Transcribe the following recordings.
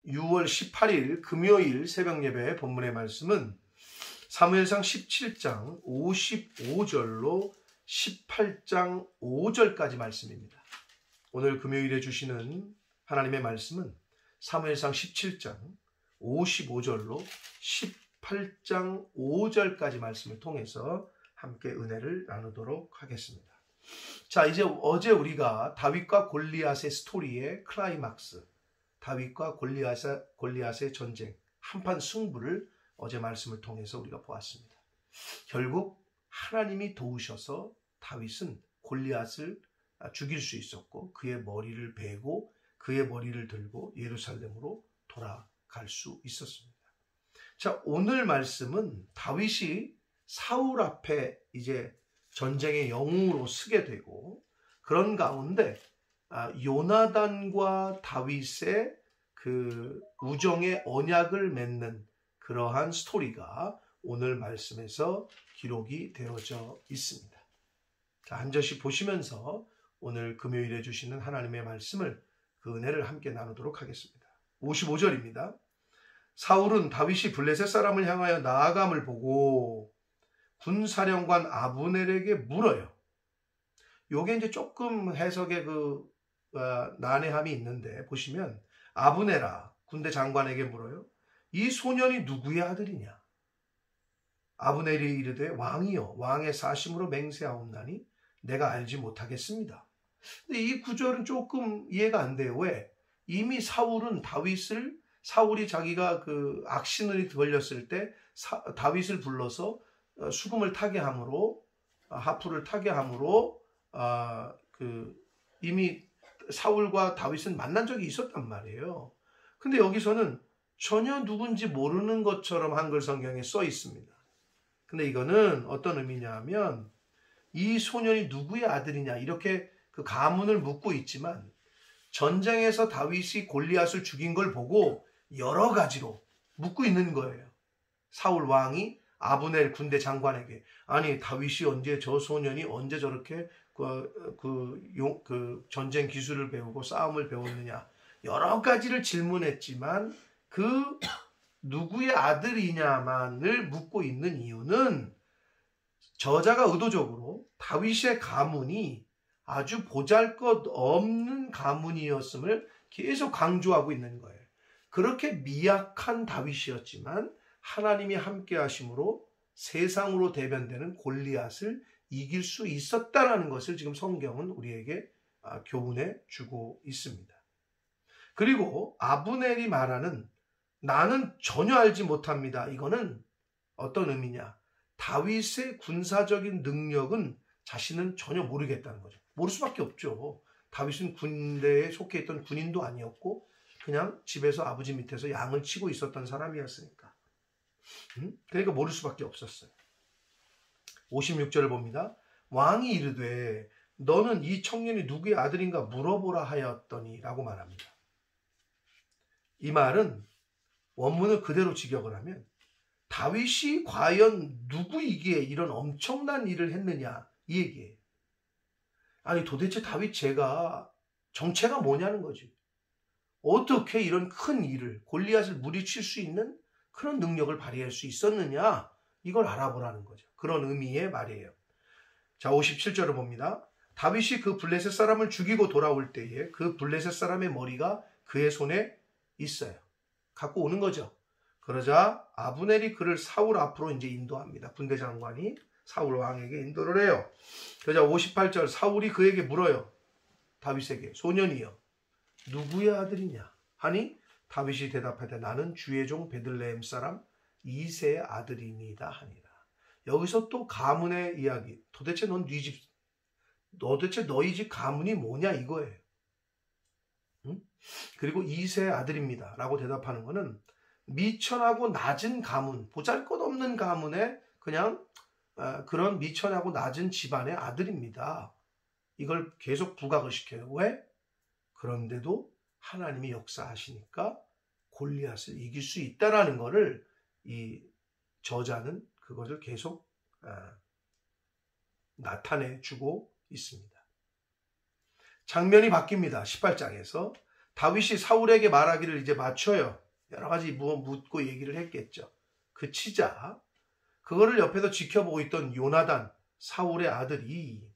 6월 18일 금요일 새벽 예배 본문의 말씀은 사무엘상 17장 55절로 18장 5절까지 말씀입니다. 오늘 금요일에 주시는 하나님의 말씀은 사무엘상 17장 55절로 18장 5절까지 말씀을 통해서 함께 은혜를 나누도록 하겠습니다. 자, 이제 어제 우리가 다윗과 골리앗의 스토리의 클라이막스, 다윗과 골리앗의 전쟁, 한판 승부를 어제 말씀을 통해서 우리가 보았습니다. 결국 하나님이 도우셔서 다윗은 골리앗을 죽일 수 있었고 그의 머리를 베고 그의 머리를 들고 예루살렘으로 돌아갈 수 있었습니다. 자, 오늘 말씀은 다윗이 사울 앞에 이제 전쟁의 영웅으로 서게 되고 그런 가운데 요나단과 다윗의 그 우정의 언약을 맺는 그러한 스토리가 오늘 말씀에서 기록이 되어져 있습니다. 자, 한 절씩 보시면서 오늘 금요일에 주시는 하나님의 말씀을 그 은혜를 함께 나누도록 하겠습니다. 55절입니다. 사울은 다윗이 블레셋 사람을 향하여 나아감을 보고 군사령관 아브넬에게 물어요. 요게 이제 조금 해석에 난해함이 있는데 보시면 아브넬아, 군대 장관에게 물어요. 이 소년이 누구의 아들이냐? 아브넬이 이르되 왕이여 왕의 사심으로 맹세하옵나니 내가 알지 못하겠습니다. 근데 이 구절은 조금 이해가 안 돼요. 왜? 이미 사울이 자기가 그 악신을 걸렸을 때 다윗을 불러서 수금을 타게 함으로 하프를 타게 함으로 이미 사울과 다윗은 만난 적이 있었단 말이에요. 근데 여기서는 전혀 누군지 모르는 것처럼 한글 성경에 써 있습니다. 근데 이거는 어떤 의미냐 하면 이 소년이 누구의 아들이냐 이렇게 그 가문을 묻고 있지만 전쟁에서 다윗이 골리앗을 죽인 걸 보고 여러 가지로 묻고 있는 거예요. 사울 왕이 아브넬 군대 장관에게 아니 다윗이 언제 저 소년이 언제 저렇게 그 전쟁 기술을 배우고 싸움을 배웠느냐 여러 가지를 질문했지만 그 누구의 아들이냐만을 묻고 있는 이유는 저자가 의도적으로 다윗의 가문이 아주 보잘것없는 가문이었음을 계속 강조하고 있는 거예요. 그렇게 미약한 다윗이었지만 하나님이 함께 하심으로 세상으로 대변되는 골리앗을 이길 수 있었다라는 것을 지금 성경은 우리에게 교훈해 주고 있습니다. 그리고 아브넬이 말하는 나는 전혀 알지 못합니다. 이거는 어떤 의미냐? 다윗의 군사적인 능력은 자신은 전혀 모르겠다는 거죠. 모를 수밖에 없죠. 다윗은 군대에 속해 있던 군인도 아니었고 그냥 집에서 아버지 밑에서 양을 치고 있었던 사람이었으니까. 그러니까 모를 수밖에 없었어요. 56절을 봅니다. 왕이 이르되 너는 이 청년이 누구의 아들인가 물어보라 하였더니 라고 말합니다. 이 말은 원문을 그대로 직역을 하면 다윗이 과연 누구이기에 이런 엄청난 일을 했느냐 이 얘기예요. 아니 도대체 다윗 정체가 뭐냐는 거지. 어떻게 이런 큰 일을 골리앗을 무리칠 수 있는 그런 능력을 발휘할 수 있었느냐 이걸 알아보라는 거죠. 그런 의미의 말이에요. 자 57절을 봅니다. 다윗이 그 블레셋 사람을 죽이고 돌아올 때에 그 블레셋 사람의 머리가 그의 손에 있어요. 갖고 오는 거죠. 그러자 아브넬이 그를 사울 앞으로 이제 인도합니다. 군대 장관이 사울 왕에게 인도를 해요. 그러자 58절 사울이 그에게 물어요. 다윗에게 소년이여 누구의 아들이냐 하니 다윗이 대답하되 나는 주의 종 베들레헴 사람 이새의 아들이니이다 하니라. 여기서 또 가문의 이야기. 도대체 너희 집 가문이 뭐냐 이거예요. 그리고 이새의 아들입니다 라고 대답하는 것은 미천하고 낮은 가문, 보잘것없는 가문의 그냥 그런 미천하고 낮은 집안의 아들입니다. 이걸 계속 부각을 시켜요. 왜? 그런데도 하나님이 역사하시니까 골리앗을 이길 수 있다라는 것을 이 저자는 그것을 계속 나타내 주고 있습니다. 장면이 바뀝니다. 18장에서 다윗이 사울에게 말하기를 이제 맞춰요. 여러 가지 묻고 얘기를 했겠죠. 그치자 그거를 옆에서 지켜보고 있던 요나단, 사울의 아들이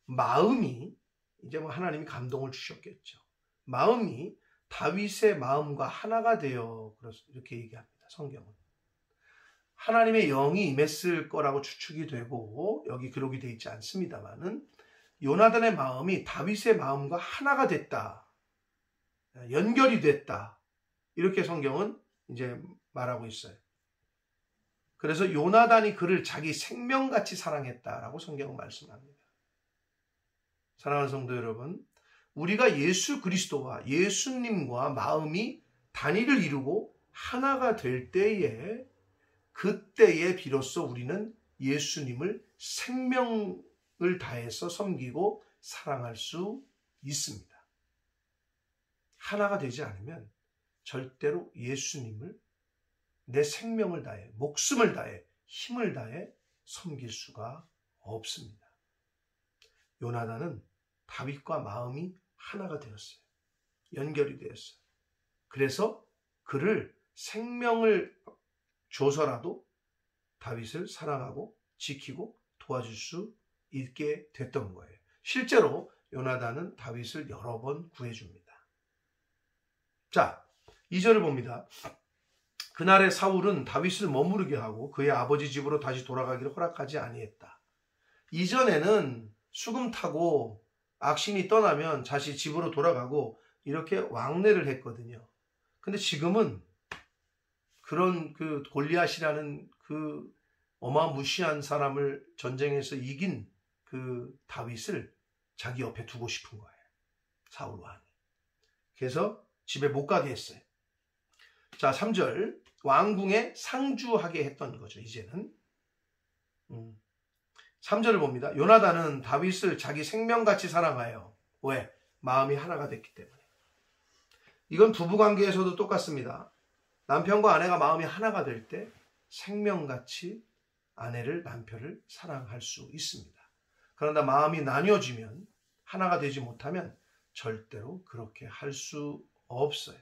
마음이 이제 하나님이 감동을 주셨겠죠. 마음이 다윗의 마음과 하나가 되어 이렇게 얘기합니다. 성경은. 하나님의 영이 임했을 거라고 추측이 되고 여기 기록이 되어 있지 않습니다만은 요나단의 마음이 다윗의 마음과 하나가 됐다. 연결이 됐다. 이렇게 성경은 이제 말하고 있어요. 그래서 요나단이 그를 자기 생명같이 사랑했다라고 성경은 말씀합니다. 사랑하는 성도 여러분, 우리가 예수 그리스도와 예수님과 마음이 단일을 이루고 하나가 될 때에 그때에 비로소 우리는 예수님을 생명을 다해서 섬기고 사랑할 수 있습니다. 하나가 되지 않으면 절대로 예수님을 내 생명을 다해, 목숨을 다해, 힘을 다해 섬길 수가 없습니다. 요나단은 다윗과 마음이 하나가 되었어요. 연결이 되었어요. 그래서 그를 생명을 줘서라도 다윗을 사랑하고 지키고 도와줄 수 있게 됐던 거예요. 실제로 요나단은 다윗을 여러 번 구해줍니다. 자, 2절을 봅니다. 그날의 사울은 다윗을 머무르게 하고 그의 아버지 집으로 다시 돌아가기를 허락하지 아니했다. 이전에는 수금 타고 악신이 떠나면 다시 집으로 돌아가고 이렇게 왕래를 했거든요. 근데 지금은 그런 그 골리앗이라는 그 어마무시한 사람을 전쟁에서 이긴 그 다윗을 자기 옆에 두고 싶은 거예요. 사울 왕이. 그래서 집에 못 가게 했어요. 자, 3절. 왕궁에 상주하게 했던 거죠, 이제는. 3절을 봅니다. 요나단은 다윗을 자기 생명같이 사랑하여. 왜? 마음이 하나가 됐기 때문에. 이건 부부관계에서도 똑같습니다. 남편과 아내가 마음이 하나가 될 때 생명같이 아내를, 남편을 사랑할 수 있습니다. 그런데 마음이 나뉘어지면, 하나가 되지 못하면 절대로 그렇게 할 수 없어요.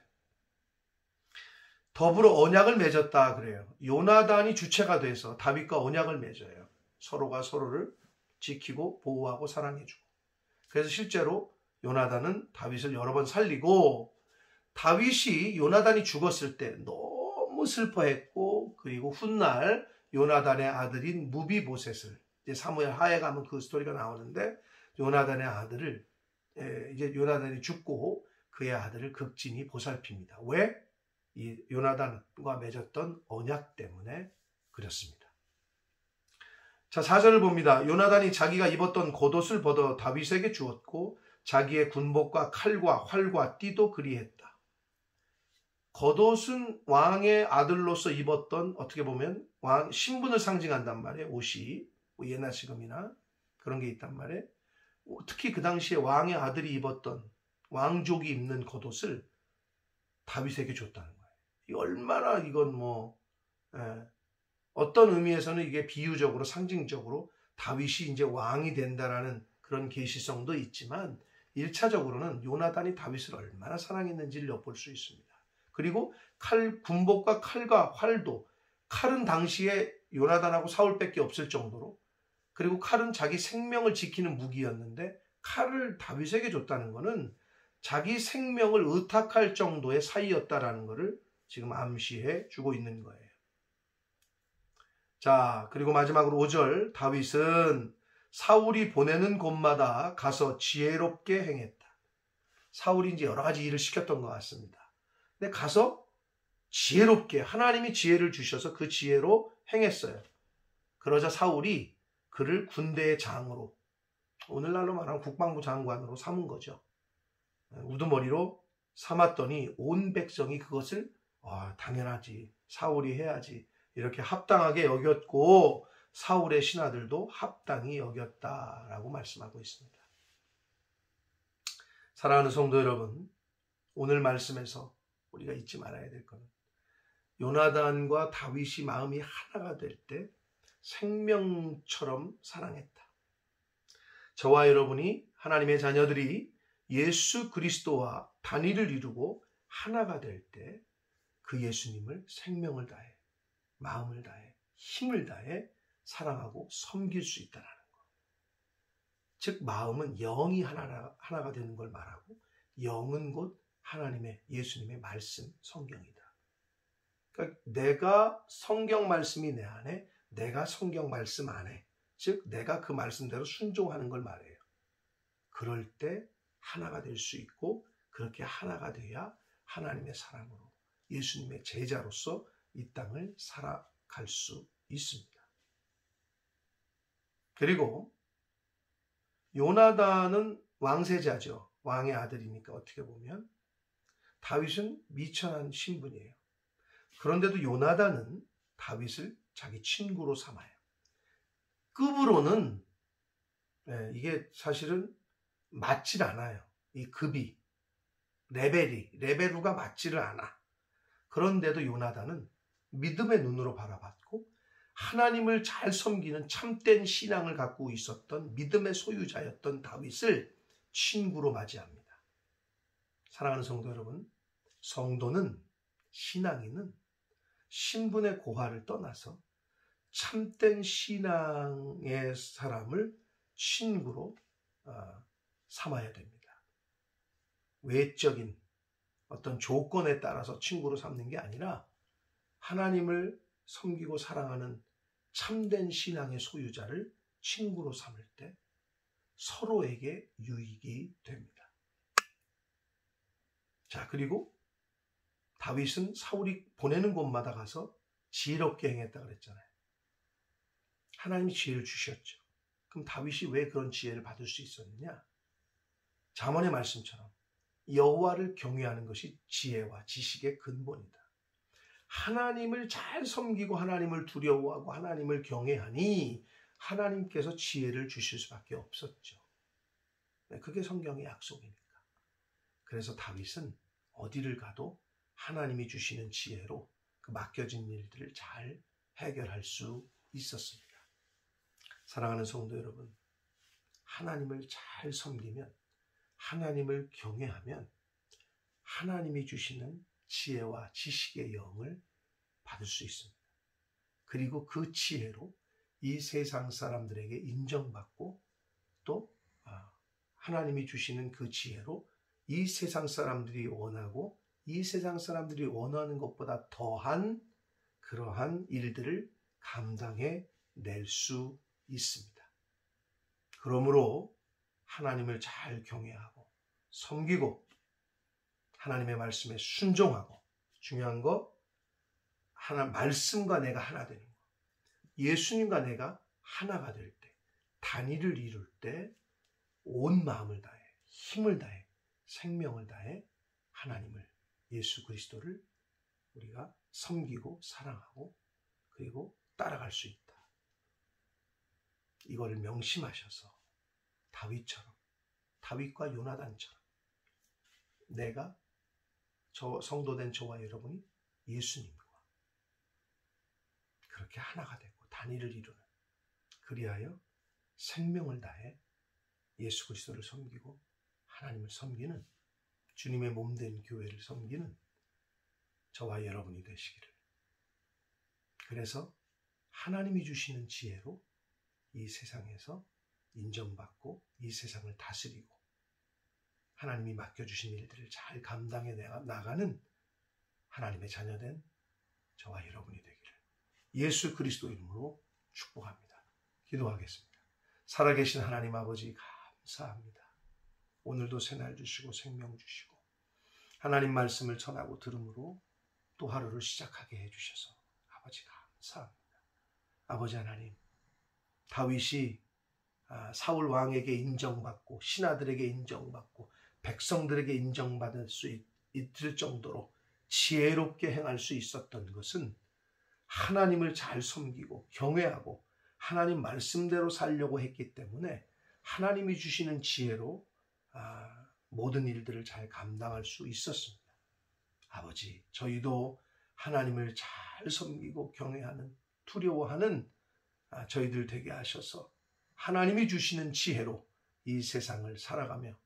더불어 언약을 맺었다 그래요. 요나단이 주체가 돼서 다윗과 언약을 맺어요. 서로가 서로를 지키고 보호하고 사랑해주고. 그래서 실제로 요나단은 다윗을 여러 번 살리고, 다윗이 요나단이 죽었을 때 너무 슬퍼했고, 그리고 훗날 요나단의 아들인 무비보셋을, 이제 사무엘 하에 가면 그 스토리가 나오는데, 요나단의 아들을, 이제 요나단이 죽고 그의 아들을 극진히 보살핍니다. 왜? 이 요나단과 맺었던 언약 때문에 그렇습니다. 자, 4절을 봅니다. 요나단이 자기가 입었던 겉옷을 벗어 다윗에게 주었고 자기의 군복과 칼과 활과 띠도 그리했다. 겉옷은 왕의 아들로서 입었던, 어떻게 보면 왕 신분을 상징한단 말이에요. 옷이 옛날 지금이나 그런 게 있단 말이에요. 특히 그 당시에 왕의 아들이 입었던, 왕족이 입는 겉옷을 다윗에게 줬다는 거예요. 이 얼마나 이건 어떤 의미에서는 이게 비유적으로, 상징적으로 다윗이 이제 왕이 된다라는 그런 계시성도 있지만 1차적으로는 요나단이 다윗을 얼마나 사랑했는지를 엿볼 수 있습니다. 그리고 군복과 칼과 활도, 칼은 당시에 요나단하고 사울밖에 없을 정도로, 그리고 칼은 자기 생명을 지키는 무기였는데 칼을 다윗에게 줬다는 것은 자기 생명을 의탁할 정도의 사이였다라는 것을 지금 암시해 주고 있는 거예요. 자, 그리고 마지막으로 5절. 다윗은 사울이 보내는 곳마다 가서 지혜롭게 행했다. 사울이 이제 여러 가지 일을 시켰던 것 같습니다. 근데 가서 지혜롭게, 하나님이 지혜를 주셔서 그 지혜로 행했어요. 그러자 사울이 그를 군대의 장으로, 오늘날로 말하면 국방부 장관으로 삼은 거죠. 우두머리로 삼았더니 온 백성이 그것을 당연하지, 사울이 해야지, 이렇게 합당하게 여겼고 사울의 신하들도 합당히 여겼다라고 말씀하고 있습니다. 사랑하는 성도 여러분, 오늘 말씀에서 우리가 잊지 말아야 될 것은 요나단과 다윗이 마음이 하나가 될 때 생명처럼 사랑했다. 저와 여러분이, 하나님의 자녀들이 예수 그리스도와 단위를 이루고 하나가 될 때 그 예수님을 생명을 다해, 마음을 다해, 힘을 다해 사랑하고 섬길 수 있다는 것. 즉 마음은 영이 하나가 되는 걸 말하고, 영은 곧 하나님의, 예수님의 말씀, 성경이다. 그러니까 내가 성경 말씀이 내 안에, 내가 성경 말씀 안에, 즉 내가 그 말씀대로 순종하는 걸 말해요. 그럴 때 하나가 될 수 있고, 그렇게 하나가 돼야 하나님의 사람으로, 예수님의 제자로서 이 땅을 살아갈 수 있습니다. 그리고 요나단은 왕세자죠. 왕의 아들이니까 어떻게 보면. 다윗은 미천한 신분이에요. 그런데도 요나단은 다윗을 자기 친구로 삼아요. 급으로는 이게 사실은 맞질 않아요. 이 급이, 레벨우가 맞지를 않아. 그런데도 요나단은 믿음의 눈으로 바라봤고 하나님을 잘 섬기는 참된 신앙을 갖고 있었던 믿음의 소유자였던 다윗을 친구로 맞이합니다. 사랑하는 성도 여러분, 성도는, 신앙인은 신분의 고하를 떠나서 참된 신앙의 사람을 친구로 삼아야 됩니다. 외적인 어떤 조건에 따라서 친구로 삼는 게 아니라 하나님을 섬기고 사랑하는 참된 신앙의 소유자를 친구로 삼을 때 서로에게 유익이 됩니다. 자, 그리고 다윗은 사울이 보내는 곳마다 가서 지혜롭게 행했다 그랬잖아요. 하나님이 지혜를 주셨죠. 그럼 다윗이 왜 그런 지혜를 받을 수 있었느냐? 잠언의 말씀처럼 여호와를 경외하는 것이 지혜와 지식의 근본이다. 하나님을 잘 섬기고 하나님을 두려워하고 하나님을 경외하니 하나님께서 지혜를 주실 수밖에 없었죠. 그게 성경의 약속이니까. 그래서 다윗은 어디를 가도 하나님이 주시는 지혜로 그 맡겨진 일들을 잘 해결할 수 있었습니다. 사랑하는 성도 여러분, 하나님을 잘 섬기면, 하나님을 경외하면 하나님이 주시는 지혜와 지식의 영을 받을 수 있습니다. 그리고 그 지혜로 이 세상 사람들에게 인정받고 또 하나님이 주시는 그 지혜로 이 세상 사람들이 원하고 이 세상 사람들이 원하는 것보다 더한 그러한 일들을 감당해 낼 수 있습니다. 그러므로 하나님을 잘 경외하고 섬기고 하나님의 말씀에 순종하고, 중요한 거 말씀과 내가 하나 되는 거, 예수님과 내가 하나가 될 때, 단위를 이룰 때 온 마음을 다해, 힘을 다해, 생명을 다해 하나님을, 예수 그리스도를 우리가 섬기고 사랑하고 그리고 따라갈 수 있다. 이걸 명심하셔서 다윗처럼, 다윗과 요나단처럼 내가 성도된 저와 여러분이 예수님과 그렇게 하나가 되고 단위를 이루는, 그리하여 생명을 다해 예수 그리스도를 섬기고 하나님을 섬기는, 주님의 몸된 교회를 섬기는 저와 여러분이 되시기를. 그래서 하나님이 주시는 지혜로 이 세상에서 인정받고 이 세상을 다스리고 하나님이 맡겨주신 일들을 잘 감당해 나가는 하나님의 자녀된 저와 여러분이 되기를 예수 그리스도 이름으로 축복합니다. 기도하겠습니다. 살아계신 하나님 아버지 감사합니다. 오늘도 새날 주시고 생명 주시고 하나님 말씀을 전하고 들음으로 또 하루를 시작하게 해주셔서 아버지 감사합니다. 아버지 하나님, 다윗이 사울 왕에게 인정받고 신하들에게 인정받고 백성들에게 인정받을 수 있을 정도로 지혜롭게 행할 수 있었던 것은 하나님을 잘 섬기고 경외하고 하나님 말씀대로 살려고 했기 때문에 하나님이 주시는 지혜로 모든 일들을 잘 감당할 수 있었습니다. 아버지, 저희도 하나님을 잘 섬기고 경외하는, 두려워하는 저희들 되게 하셔서 하나님이 주시는 지혜로 이 세상을 살아가며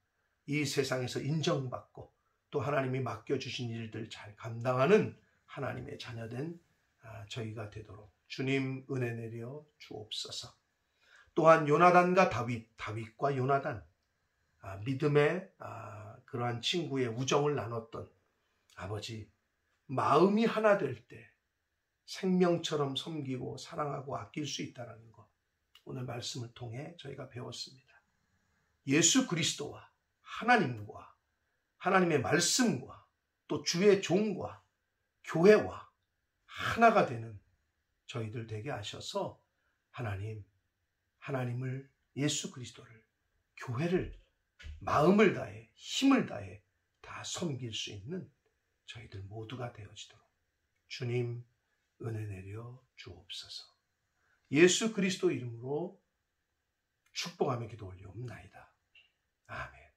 이 세상에서 인정받고 또 하나님이 맡겨주신 일들 잘 감당하는 하나님의 자녀된 저희가 되도록 주님 은혜 내려 주옵소서. 또한 요나단과 다윗과 요나단, 믿음의 그러한 친구의 우정을 나눴던 아버지, 마음이 하나 될 때 생명처럼 섬기고 사랑하고 아낄 수 있다는 것, 오늘 말씀을 통해 저희가 배웠습니다. 예수 그리스도와 하나님과 하나님의 말씀과 또 주의 종과 교회와 하나가 되는 저희들 되게 하셔서 하나님을, 예수 그리스도를, 교회를 마음을 다해 힘을 다해 다 섬길 수 있는 저희들 모두가 되어지도록 주님 은혜 내려 주옵소서. 예수 그리스도 이름으로 축복하며 기도 올리옵나이다. 아멘.